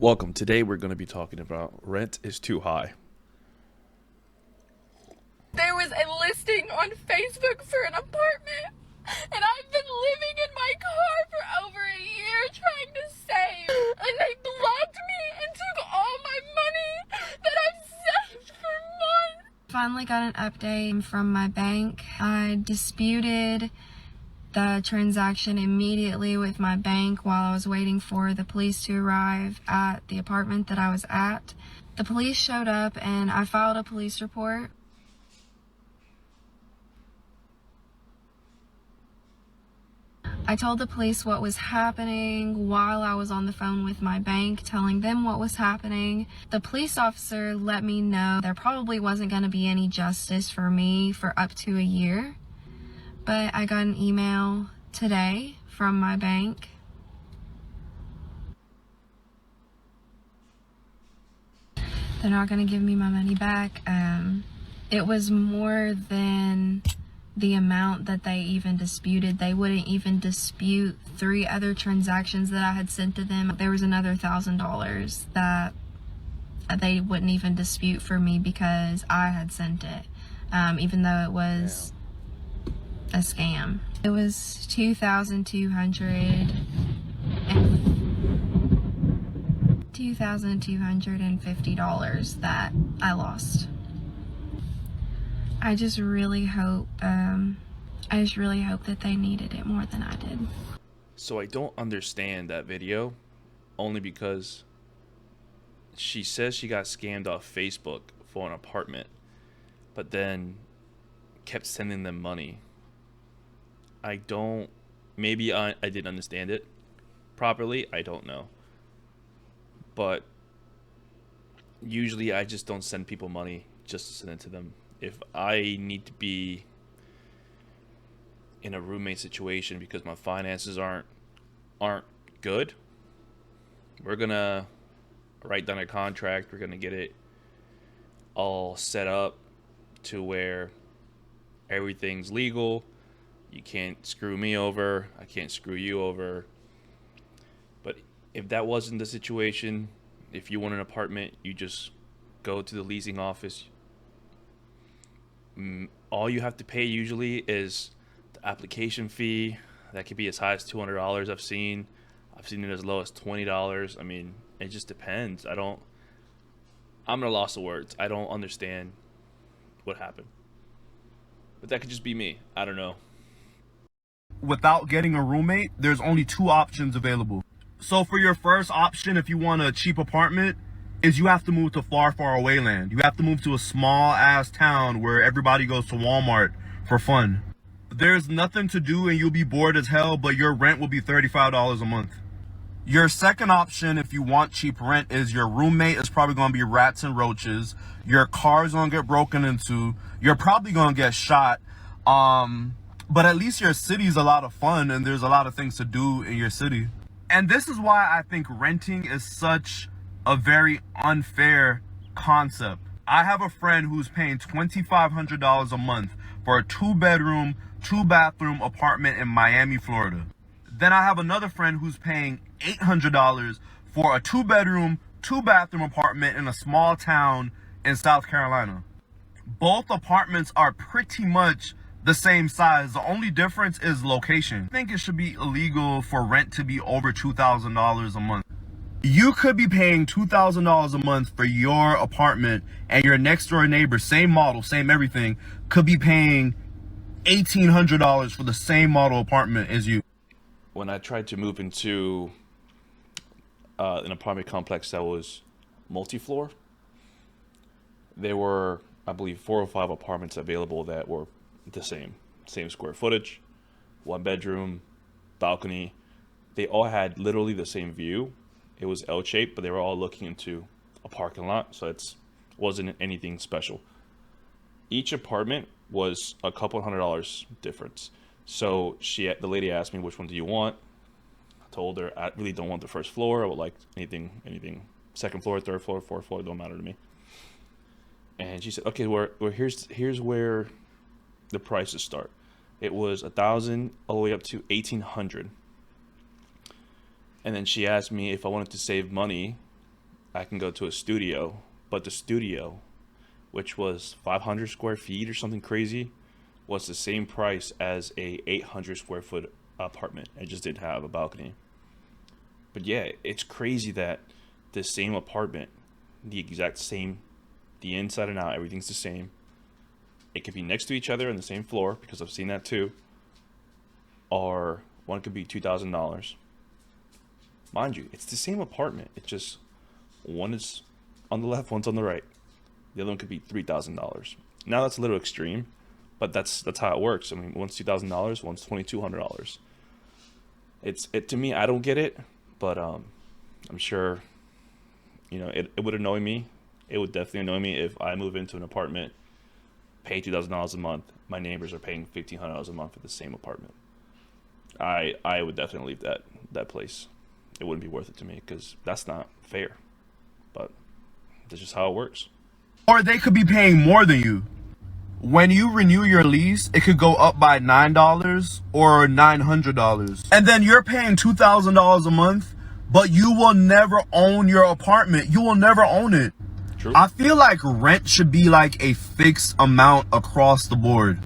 Welcome. Today we're going to be talking about rent is too high. There was a listing on Facebook for an apartment, and I've been living in my car for over a year trying to save, and they blocked me and took all my money that I've saved for months. Finally got an update from my bank. I disputed the transaction immediately with my bank while I was waiting for the police to arrive at the apartment that I was at. The police showed up and I filed a police report. I told the police what was happening while I was on the phone with my bank, telling them what was happening. The police officer let me know there probably wasn't going to be any justice for me for up to a year. But I got an email today from my bank. They're not going to give me my money back. It was more than the amount that they even disputed. They wouldn't even dispute 3 other transactions that I had sent to them. There was another $1,000 that they wouldn't even dispute for me because I had sent it, even though it was a scam. It was $2,250 that I lost. I just really hope that they needed it more than I did. So I don't understand that video, only because she says she got scammed off Facebook for an apartment, but then kept sending them money. Maybe I didn't understand it properly, I don't know. But usually I just don't send people money just to send it to them. If I need to be in a roommate situation because my finances aren't good, we're gonna write down a contract. We're gonna get it all set up to where everything's legal. You can't screw me over, I can't screw you over. But if that wasn't the situation, if you want an apartment, you just go to the leasing office. All you have to pay usually is the application fee. That could be as high as $200. I've seen it as low as $20. I mean, it just depends. I'm at a loss of words. I don't understand what happened. But that could just be me. I don't know. Without getting a roommate, there's only 2 options available. So for your first option, if you want a cheap apartment, is you have to move to far away land. You have to move to a small ass town where everybody goes to Walmart for fun. There's nothing to do and you'll be bored as hell, but your rent will be $35 a month. Your second option, if you want cheap rent, is your roommate is probably going to be rats and roaches. Your car's going to get broken into. You're probably going to get shot. But at least your city's a lot of fun and there's a lot of things to do in your city. And this is why I think renting is such a very unfair concept. I have a friend who's paying $2,500 a month for a 2-bedroom, 2-bathroom apartment in Miami, Florida. Then I have another friend who's paying $800 for a 2-bedroom, 2-bathroom apartment in a small town in South Carolina. Both apartments are pretty much the same size. The only difference is location. I think it should be illegal for rent to be over $2,000 a month. You could be paying $2,000 a month for your apartment and your next door neighbor, same model, same everything, could be paying $1,800 for the same model apartment as you. When I tried to move into an apartment complex that was multi-floor, there were, I believe, 4 or 5 apartments available that were the same square footage, 1 bedroom, balcony. They all had literally the same view. It was L-shaped, but they were all looking into a parking lot, so it wasn't anything special. Each apartment was a couple $100 difference. So the lady asked me, which one do you want? I told her I really don't want the first floor. I would like anything second floor, third floor, fourth floor, don't matter to me. And she said, okay, here's where the prices start. It was $1,000 all the way up to $1,800. And then she asked me if I wanted to save money I can go to a studio, but the studio, which was 500 square feet or something crazy, was the same price as a 800 square foot apartment. It just didn't have a balcony. But yeah, it's crazy that the same apartment, the exact same, the inside and out, everything's the same. It could be next to each other on the same floor, because I've seen that too. Or one could be $2,000. Mind you, it's the same apartment. It's just one is on the left, one's on the right. The other one could be $3,000. Now that's a little extreme, but that's how it works. I mean, one's $2,000, one's $2,200. It to me, I don't get it, but I'm sure, you know, it would annoy me. It would definitely annoy me if I move into an apartment, pay $2,000 a month. My neighbors are paying $1,500 a month for the same apartment. I would definitely leave that place. It wouldn't be worth it to me, because that's not fair. But that's just how it works. Or they could be paying more than you. When you renew your lease, it could go up by $9 or $900. And then you're paying $2,000 a month, but you will never own your apartment. You will never own it. True. I feel like rent should be like a fixed amount across the board.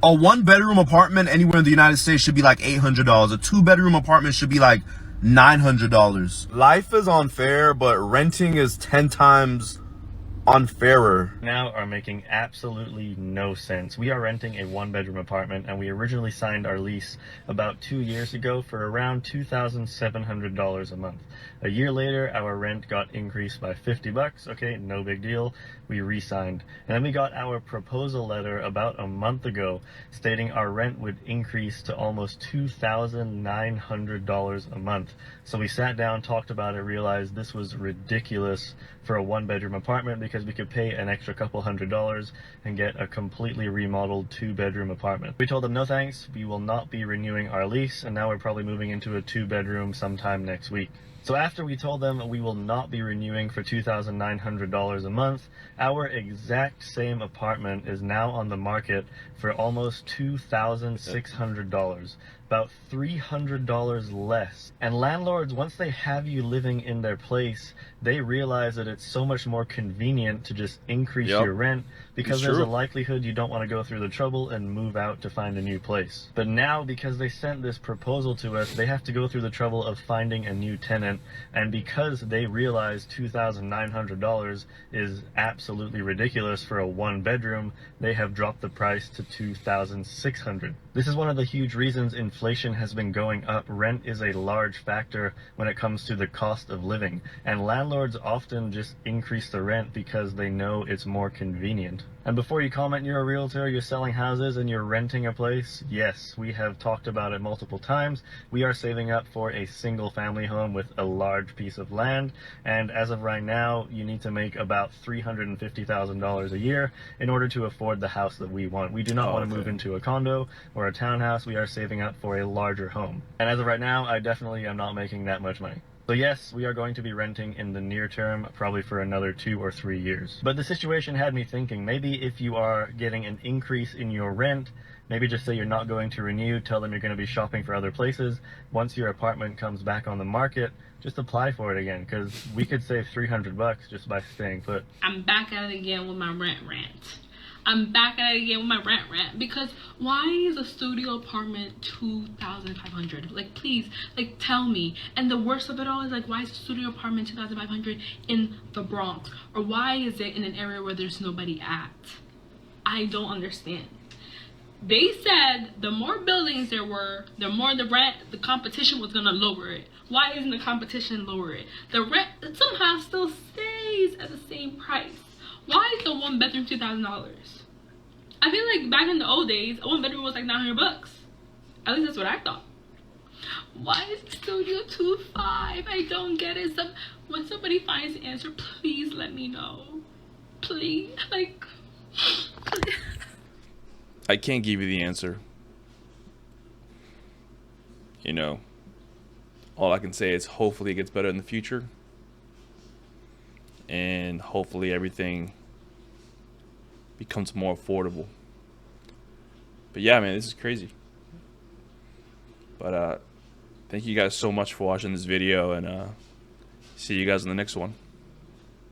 A 1-bedroom apartment anywhere in the United States should be like $800. A 2-bedroom apartment should be like $900. Life is unfair, but renting is 10 times unfairer. Now are making absolutely no sense. We are renting a 1-bedroom apartment, and we originally signed our lease about 2 years ago for around $2,700 a month. A year later, our rent got increased by $50. Okay, no big deal. We re-signed. And then we got our proposal letter about a month ago stating our rent would increase to almost $2,900 a month. So we sat down, talked about it, realized this was ridiculous for a 1-bedroom apartment, because we could pay an extra couple $100 and get a completely remodeled 2-bedroom apartment. We told them no thanks, we will not be renewing our lease, and now we're probably moving into a 2-bedroom sometime next week. So after we told them we will not be renewing for $2,900 a month, our exact same apartment is now on the market for almost $2,600, about $300 less. And landlords, once they have you living in their place, they realize that it's so much more convenient to just increase your rent, because there's a likelihood you don't want to go through the trouble and move out to find a new place. But now, because they sent this proposal to us, they have to go through the trouble of finding a new tenant, and because they realize $2,900 is absolutely ridiculous for a 1-bedroom, they have dropped the price to $2,600. This is one of the huge reasons inflation has been going up. Rent is a large factor when it comes to the cost of living, and landlords often just increase the rent because they know it's more convenient. And before you comment you're a realtor, you're selling houses, and you're renting a place, yes, we have talked about it multiple times. We are saving up for a single family home with a large piece of land, and as of right now, you need to make about $350,000 a year in order to afford the house that we want. We do not want to move into a condo or a townhouse. We are saving up for a larger home. And as of right now, I definitely am not making that much money. So yes, we are going to be renting in the near term, probably for another 2 or 3 years. But the situation had me thinking, maybe if you are getting an increase in your rent, maybe just say you're not going to renew, tell them you're going to be shopping for other places. Once your apartment comes back on the market, just apply for it again, because we could save $300 just by staying put. I'm back at it again with my rent. I'm back at it again with my rent, because why is a studio apartment $2,500? Like, please, like, tell me. And the worst of it all is, like, why is a studio apartment $2,500 in the Bronx? Or why is it in an area where there's nobody at? I don't understand. They said the more buildings there were, the more the rent, the competition was gonna lower it. Why isn't the competition lower it? The rent somehow still stays at the same price. Why is the 1-bedroom $2,000? I feel like back in the old days, a 1-bedroom was like $900. At least that's what I thought. Why is the studio $2,500? I don't get it. When somebody finds the answer, please let me know. Please, like, please. I can't give you the answer. You know, all I can say is hopefully it gets better in the future. And hopefully everything becomes more affordable. But yeah, man, this is crazy. But thank you guys so much for watching this video, and see you guys in the next one.